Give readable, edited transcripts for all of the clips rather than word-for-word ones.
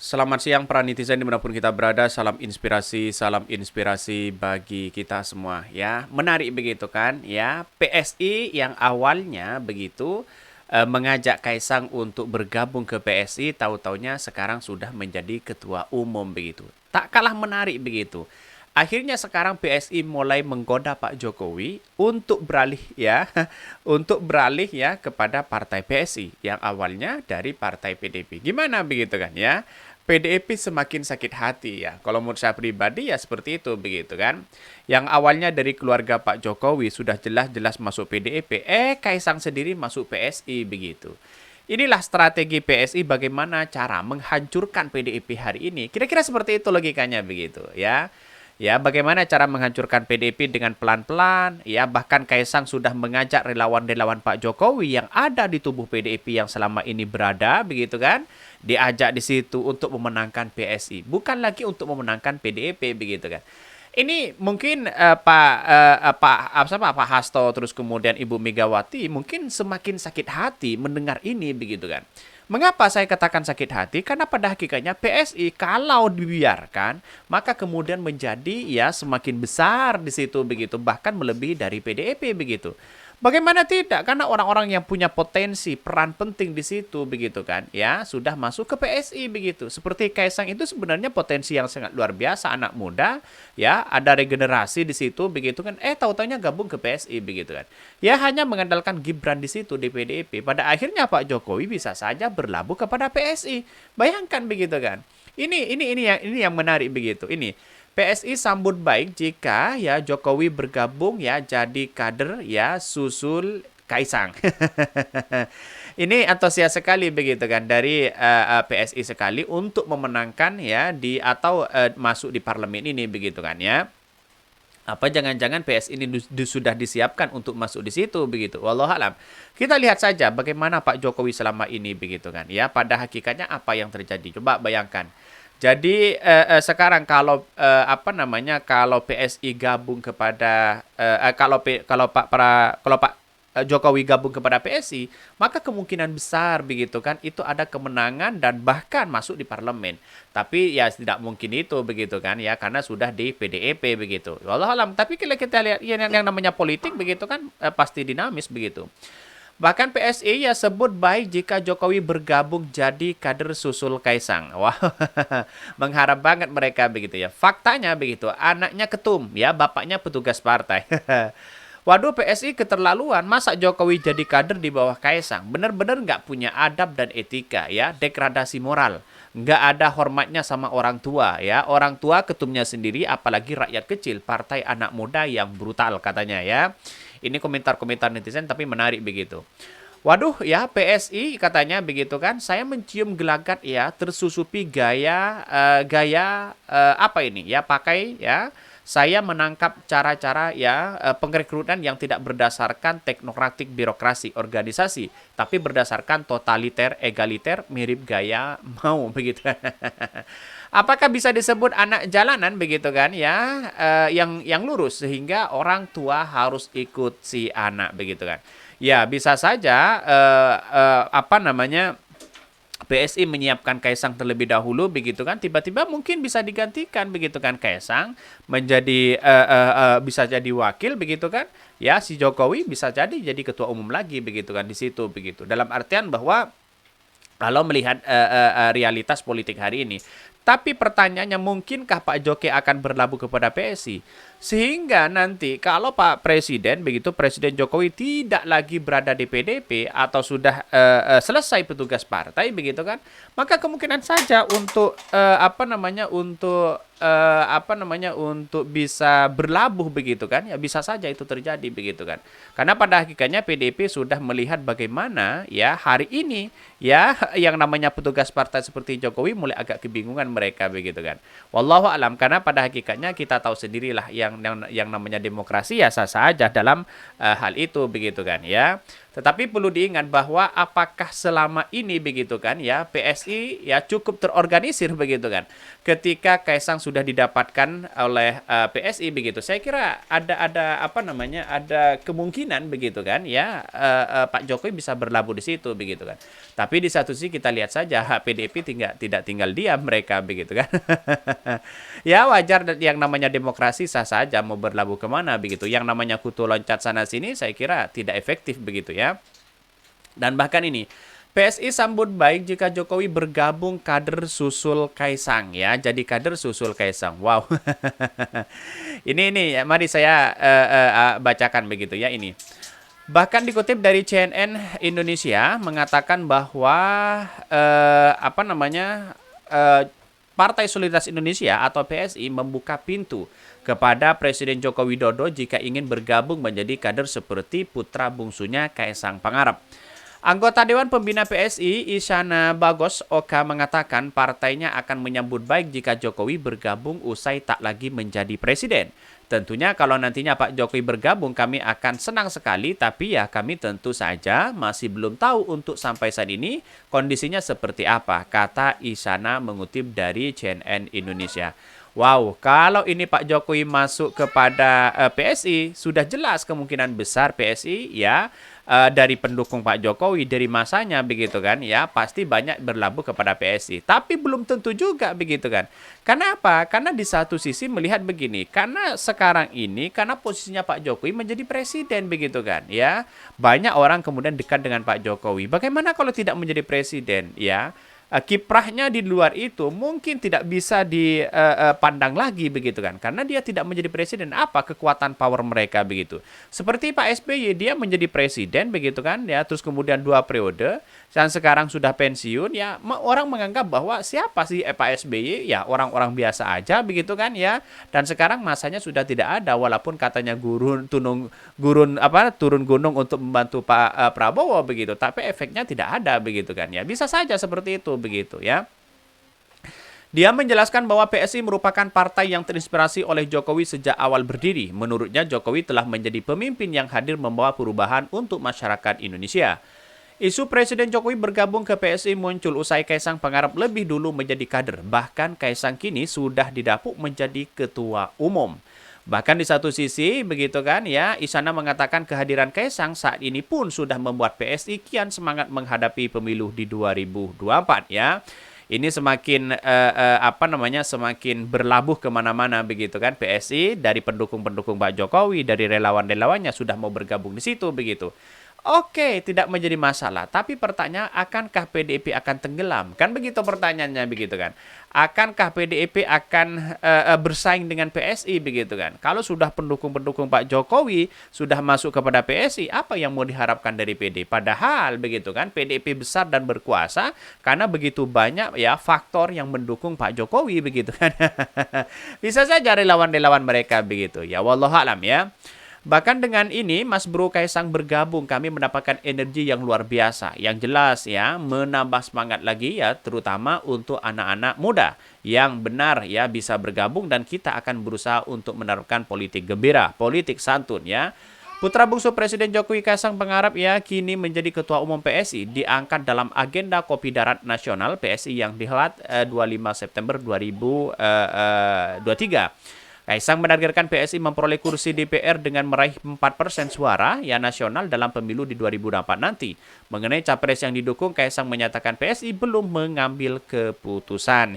Selamat siang para netizen dimanapun kita berada, salam inspirasi bagi kita semua ya. Menarik begitu kan ya, PSI yang awalnya begitu mengajak Kaisang untuk bergabung ke PSI, tahu-taunya sekarang sudah menjadi ketua umum begitu. Tak kalah menarik begitu. Akhirnya sekarang PSI mulai menggoda Pak Jokowi untuk beralih ya, untuk beralih ya kepada partai PSI yang awalnya dari partai PDP. Gimana begitu kan ya? PDIP semakin sakit hati ya. Kalau menurut saya pribadi ya seperti itu begitu kan. Yang awalnya dari keluarga Pak Jokowi sudah jelas-jelas masuk PDIP, Kaisang sendiri masuk PSI begitu. Inilah strategi PSI bagaimana cara menghancurkan PDIP hari ini. Kira-kira seperti itu logikanya begitu ya. Ya, bagaimana cara menghancurkan PDIP dengan pelan-pelan? Ya, bahkan Kaisang sudah mengajak relawan-relawan Pak Jokowi yang ada di tubuh PDIP yang selama ini berada, begitu kan? Diajak di situ untuk memenangkan PSI, bukan lagi untuk memenangkan PDIP, begitu kan? Ini mungkin Pak Hasto terus kemudian Ibu Megawati mungkin semakin sakit hati mendengar ini, begitu kan? Mengapa saya katakan sakit hati? Karena pada hakikatnya PSI kalau dibiarkan maka kemudian menjadi ya semakin besar di situ begitu, bahkan melebihi dari PDIP begitu. Bagaimana tidak? Karena orang-orang yang punya potensi peran penting di situ begitu kan, ya sudah masuk ke PSI begitu. Seperti Kaisang itu sebenarnya potensi yang sangat luar biasa, anak muda, ya ada regenerasi di situ begitu kan. Tahu-taunya gabung ke PSI begitu kan. Ya hanya mengandalkan Gibran di situ di PDIP. Pada akhirnya Pak Jokowi bisa saja berlabuh kepada PSI. Bayangkan begitu kan. Ini yang menarik begitu. Ini PSI sambut baik jika ya Jokowi bergabung ya jadi kader ya susul Kaisang. Ini antusias sekali begitu kan dari PSI sekali untuk memenangkan ya di atau masuk di parlemen ini begitu kan ya. Apa jangan-jangan PS ini sudah disiapkan untuk masuk di situ begitu. Wallahualam. Kita lihat saja bagaimana Pak Jokowi selama ini begitu kan. Ya, pada hakikatnya apa yang terjadi? Coba bayangkan. Jadi sekarang kalau kalau PSI gabung kepada kalau Pak Jokowi gabung kepada PSI, maka kemungkinan besar begitu kan itu ada kemenangan dan bahkan masuk di parlemen. Tapi ya tidak mungkin itu begitu kan ya karena sudah di PDIP begitu. Wallahualam. Tapi kalau kita lihat yang namanya politik begitu kan pasti dinamis begitu. Bahkan PSI ya sebut baik jika Jokowi bergabung jadi kader susul Kaisang. Wah, mengharap banget mereka begitu ya. Faktanya begitu, anaknya ketum ya, bapaknya petugas partai. Waduh, PSI keterlaluan. Masa Jokowi jadi kader di bawah Kaisang? Bener-bener nggak punya adab dan etika ya, degradasi moral. Nggak ada hormatnya sama orang tua ya. Orang tua ketumnya sendiri, apalagi rakyat kecil, partai anak muda yang brutal katanya ya. Ini komentar-komentar netizen tapi menarik begitu. Waduh ya PSI katanya begitu kan. Saya mencium gelagat ya tersusupi gaya apa ini ya pakai ya. Saya menangkap cara-cara ya pengrekrutan yang tidak berdasarkan teknokratik birokrasi organisasi, tapi berdasarkan totaliter, egaliter, mirip gaya mau begitu. Apakah bisa disebut anak jalanan begitu kan ya yang lurus sehingga orang tua harus ikut si anak begitu kan? Ya bisa saja PSI menyiapkan Kaisang terlebih dahulu begitu kan tiba-tiba mungkin bisa digantikan begitu kan Kaisang menjadi bisa jadi wakil begitu kan ya si Jokowi bisa jadi ketua umum lagi begitu kan di situ begitu dalam artian bahwa kalau melihat realitas politik hari ini. Tapi pertanyaannya, mungkinkah Pak Jokowi akan berlabuh kepada PSI? Sehingga nanti kalau Pak Presiden, begitu Presiden Jokowi tidak lagi berada di PDP atau sudah selesai petugas partai, begitu kan? Maka kemungkinan saja untuk untuk bisa berlabuh begitu kan? Ya bisa saja itu terjadi begitu kan? Karena pada hakikatnya PDP sudah melihat bagaimana ya hari ini ya yang namanya petugas partai seperti Jokowi mulai agak kebingungan mereka begitu kan. Wallahu alam karena pada hakikatnya kita tahu sendirilah yang namanya demokrasi ya sah saja dalam hal itu begitu kan ya. Tetapi perlu diingat bahwa apakah selama ini begitu kan ya PSI ya cukup terorganisir begitu kan. Ketika Kaisang sudah didapatkan oleh PSI begitu. Saya kira ada apa namanya? Ada kemungkinan begitu kan ya Pak Jokowi bisa berlabuh di situ begitu kan. Tapi di satu sisi kita lihat saja PDIP tidak tinggal diam mereka begitu kan. Ya wajar yang namanya demokrasi sah saja mau berlabuh kemana begitu. Yang namanya kutu loncat sana sini saya kira tidak efektif begitu ya. Dan bahkan ini PSI sambut baik jika Jokowi bergabung kader susul Kaisang ya. Jadi kader susul Kaisang. Wow. ini ya, mari saya bacakan begitu ya ini. Bahkan dikutip dari CNN Indonesia mengatakan bahwa apa namanya Partai Solidaritas Indonesia atau PSI membuka pintu kepada Presiden Joko Widodo jika ingin bergabung menjadi kader seperti putra bungsunya Kaisang Pangarep. Anggota Dewan Pembina PSI, Isyana Bagos Oka mengatakan partainya akan menyambut baik jika Jokowi bergabung usai tak lagi menjadi presiden. Tentunya kalau nantinya Pak Jokowi bergabung kami akan senang sekali, tapi ya kami tentu saja masih belum tahu untuk sampai saat ini kondisinya seperti apa, kata Isyana mengutip dari CNN Indonesia. Wow, kalau ini Pak Jokowi masuk kepada PSI, sudah jelas kemungkinan besar PSI ya dari pendukung Pak Jokowi dari masanya begitu kan ya pasti banyak berlabuh kepada PSI. Tapi belum tentu juga begitu kan. Karena apa? Karena di satu sisi melihat begini, karena sekarang ini karena posisinya Pak Jokowi menjadi presiden begitu kan ya. Banyak orang kemudian dekat dengan Pak Jokowi. Bagaimana kalau tidak menjadi presiden ya? Kiprahnya di luar itu mungkin tidak bisa dipandang lagi begitu kan karena dia tidak menjadi presiden. Apa kekuatan power mereka begitu seperti Pak SBY, dia menjadi presiden begitu kan ya, terus kemudian 2 periode dan sekarang sudah pensiun ya, orang menganggap bahwa siapa sih Pak SBY ya, orang-orang biasa aja begitu kan ya, dan sekarang masanya sudah tidak ada walaupun katanya turun gunung untuk membantu Pak Prabowo begitu, tapi efeknya tidak ada begitu kan ya, bisa saja seperti itu begitu ya. Dia menjelaskan bahwa PSI merupakan partai yang terinspirasi oleh Jokowi sejak awal berdiri. Menurutnya Jokowi telah menjadi pemimpin yang hadir membawa perubahan untuk masyarakat Indonesia. Isu Presiden Jokowi bergabung ke PSI muncul usai Kaisang Pangarep lebih dulu menjadi kader. Bahkan Kaisang kini sudah didapuk menjadi ketua umum. Bahkan di satu sisi begitu kan ya, Isyana mengatakan kehadiran Kaisang saat ini pun sudah membuat PSI kian semangat menghadapi pemilu di 2024 ya. Ini semakin semakin berlabuh kemana-mana begitu kan PSI, dari pendukung-pendukung Pak Jokowi, dari relawan-relawannya sudah mau bergabung di situ begitu. Oke, tidak menjadi masalah. Tapi pertanyaan, akankah PDIP akan tenggelam? Kan begitu pertanyaannya begitu kan. Akankah PDIP akan bersaing dengan PSI begitu kan? Kalau sudah pendukung-pendukung Pak Jokowi sudah masuk kepada PSI, apa yang mau diharapkan dari PD? Padahal begitu kan, PDIP besar dan berkuasa karena begitu banyak ya faktor yang mendukung Pak Jokowi begitu kan. Bisa saja relawan-relawan mereka begitu. Ya wallahualam ya. Bahkan dengan ini, Mas Bro Kaisang bergabung, kami mendapatkan energi yang luar biasa. Yang jelas ya, menambah semangat lagi ya, terutama untuk anak-anak muda yang benar ya bisa bergabung, dan kita akan berusaha untuk menerapkan politik gembira, politik santun ya. Putra bungsu Presiden Jokowi Kaisang Pangarep ya kini menjadi Ketua Umum PSI, diangkat dalam agenda Kopi Darat Nasional PSI yang dihelat 25 September 2023. Kaisang menargetkan PSI memperoleh kursi DPR dengan meraih 4% suara ya nasional dalam pemilu di 2024 nanti. Mengenai capres yang didukung, Kaisang menyatakan PSI belum mengambil keputusan.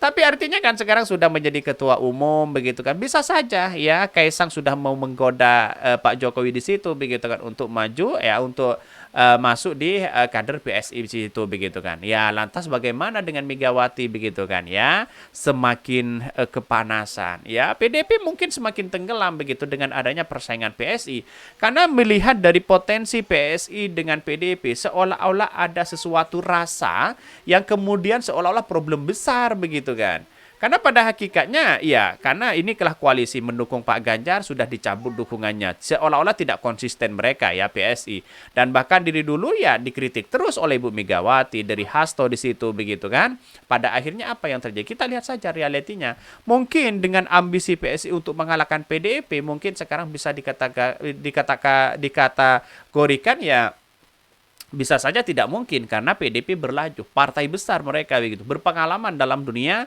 Tapi artinya kan sekarang sudah menjadi ketua umum begitu kan. Bisa saja ya Kaisang sudah mau menggoda Pak Jokowi di situ begitu kan untuk maju ya, untuk masuk di kader PSI di situ begitu kan. Ya, lantas bagaimana dengan Megawati begitu kan ya? Semakin kepanasan. Ya, PDIP mungkin semakin tenggelam begitu dengan adanya persaingan PSI. Karena melihat dari potensi PSI dengan PDIP seolah-olah ada sesuatu rasa yang kemudian seolah-olah problem besar begitu kan. Karena pada hakikatnya, ya, karena ini inilah koalisi mendukung Pak Ganjar sudah dicabut dukungannya. Seolah-olah tidak konsisten mereka ya PSI. Dan bahkan diri dulu ya dikritik terus oleh Ibu Megawati, dari Hasto di situ begitu kan. Pada akhirnya apa yang terjadi? Kita lihat saja realitinya. Mungkin dengan ambisi PSI untuk mengalahkan PDIP, mungkin sekarang bisa dikategorikan ya bisa saja tidak mungkin karena PDIP berlaju, partai besar mereka begitu, berpengalaman dalam dunia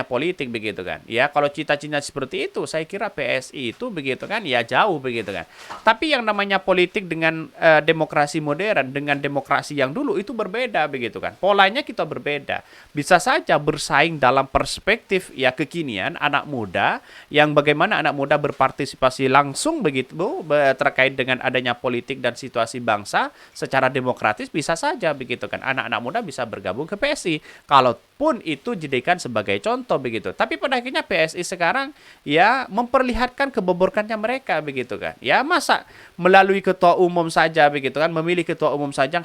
politik begitu kan. Ya kalau cita-cita seperti itu, saya kira PSI itu begitu kan, ya jauh begitu kan. Tapi yang namanya politik dengan demokrasi modern dengan demokrasi yang dulu itu berbeda begitu kan. Polanya kita berbeda. Bisa saja bersaing dalam perspektif ya kekinian anak muda yang bagaimana anak muda berpartisipasi langsung begitu terkait dengan adanya politik dan situasi bangsa secara demokratis, bisa saja begitu kan anak-anak muda bisa bergabung ke PSI kalaupun itu dijadikan sebagai contoh begitu. Tapi pada akhirnya PSI sekarang ya memperlihatkan keboborkannya mereka begitu kan. Ya masa melalui ketua umum saja begitu kan, memilih ketua umum saja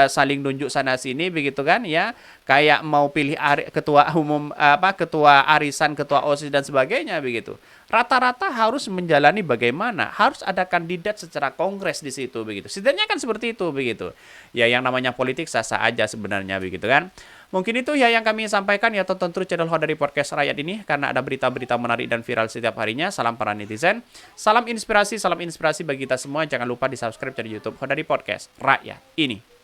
saling nunjuk sana sini begitu kan ya, kayak mau pilih ketua umum ketua arisan, ketua OSIS dan sebagainya begitu. Rata-rata harus menjalani bagaimana, harus ada kandidat secara kongres di situ begitu. Setidaknya kan seperti itu begitu. Ya yang namanya politik sah-sah aja sebenarnya begitu kan. Mungkin itu ya yang kami sampaikan ya, tonton terus channel Hodari Podcast Rakyat ini karena ada berita-berita menarik dan viral setiap harinya. Salam para netizen, salam inspirasi bagi kita semua. Jangan lupa di-subscribe channel YouTube Hodari Podcast Rakyat ini.